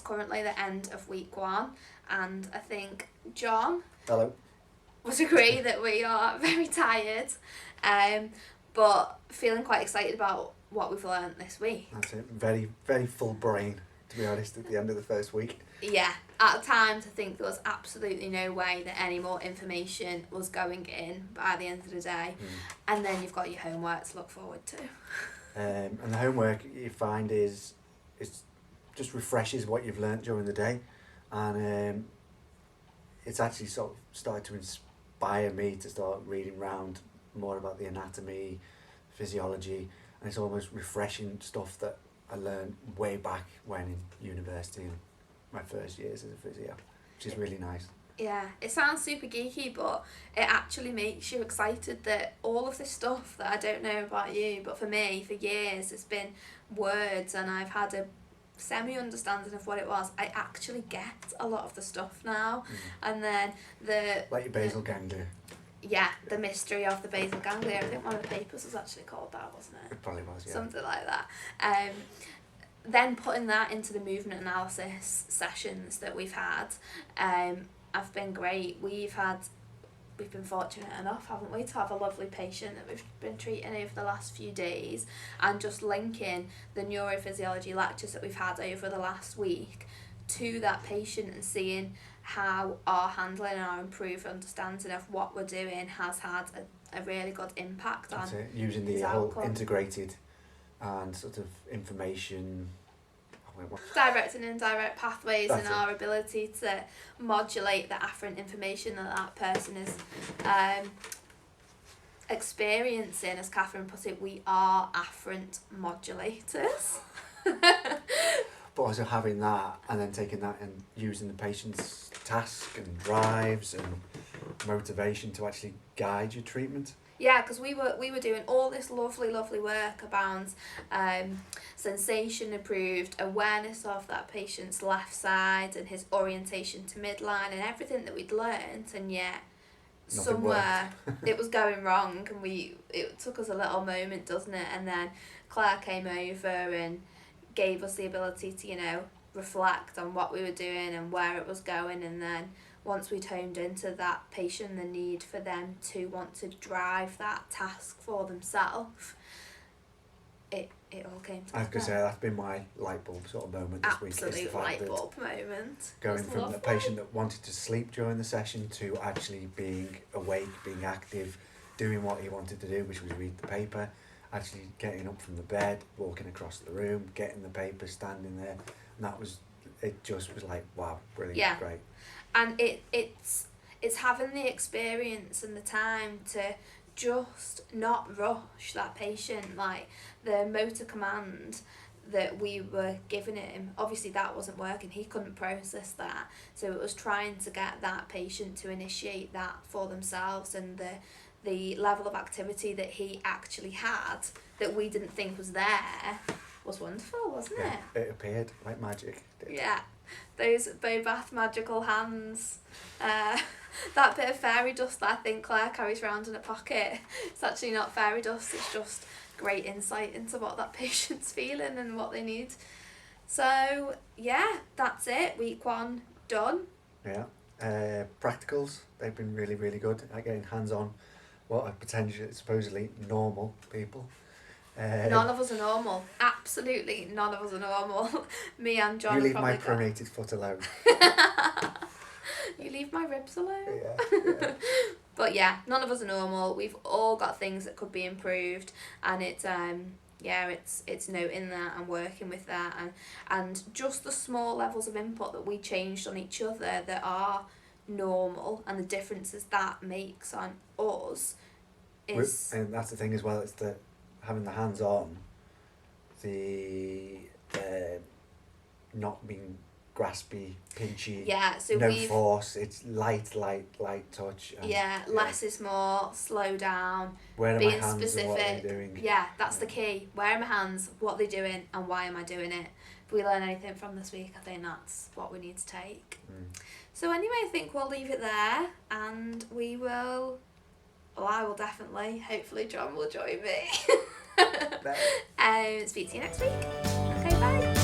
currently the end of week 1, and I think John Hello. would agree that we are very tired, but feeling quite excited about what we've learned this week. That's it. Very, very full brain, to be honest, at the end of the first week. Yeah, at times I think there was absolutely no way that any more information was going in by the end of the day. And then you've got your homework to look forward to. And the homework you find is just refreshes what you've learnt during the day, and it's actually sort of started to inspire me to start reading round more about the anatomy, physiology, and it's almost refreshing stuff that I learned way back when in university and my first years as a physio, which is really nice. Yeah, it sounds super geeky, but it actually makes you excited that all of this stuff that I don't know about you, but for me, for years, it's been words, and I've had a semi-understanding of what it was. I actually get a lot of the stuff now. And then like your basal ganglia. Yeah, the mystery of the basal ganglia. I think one of the papers was actually called that, wasn't it? It probably was, yeah. Something like that. Then putting that into the movement analysis sessions that we've had, have been great. We've been fortunate enough, haven't we, to have a lovely patient that we've been treating over the last few days, and just linking the neurophysiology lectures that we've had over the last week to that patient and seeing how our handling and our improved understanding of what we're doing has had a really good impact on it. Using the whole integrated and sort of information, direct and indirect pathways, and our ability to modulate the afferent information that person is experiencing. As Catherine put it, we are afferent modulators. But also having that and then taking that and using the patient's task and drives and motivation to actually guide your treatment. Yeah, because we were doing all this lovely work about sensation improved, awareness of that patient's left side and his orientation to midline and everything that we'd learnt, and yet Nothing somewhere it was going wrong, and it took us a little moment, doesn't it? And then Claire came over and gave us the ability to, reflect on what we were doing and where it was going, and then once we'd honed into that patient, the need for them to want to drive that task for themselves, it all came together. I was going to say, that's been my light bulb sort of moment this week. Absolute light bulb moment. Going from the patient that wanted to sleep during the session to actually being awake, being active, doing what he wanted to do, which was read the paper, actually getting up from the bed, walking across the room, getting the paper, standing there, and it just was like, wow, brilliant, great. And it's having the experience and the time to just not rush that patient. Like the motor command that we were giving him, obviously that wasn't working, he couldn't process that, so it was trying to get that patient to initiate that for themselves, and the level of activity that he actually had that we didn't think was there was wonderful, wasn't it? It appeared like magic. Yeah, those Bobath magical hands. That bit of fairy dust that I think Claire carries around in a pocket, it's actually not fairy dust, it's just great insight into what that patient's feeling and what they need. So yeah, that's it. Week 1 done. Yeah. Practicals, they've been really, really good at getting hands-on what are potentially, supposedly normal people. None of us are normal. Absolutely none of us are normal. Me and John. You leave my pronated foot alone. You leave my ribs alone. Yeah. But yeah, none of us are normal. We've all got things that could be improved, and it's noting that and working with that, and just the small levels of input that we changed on each other that are normal, and the differences that makes on us is. And that's the thing as well. It's the having the hands on, the not being graspy, pinchy. Yeah, so no force. It's light touch. And, less is more. Slow down. Where are being my hands specific. And what are they doing? Yeah, that's the key. Where are my hands? What are they doing? And why am I doing it? If we learn anything from this week, I think that's what we need to take. So anyway, I think we'll leave it there, and we will. Well, I will definitely. Hopefully, John will join me. Speak to you next week. Okay, bye.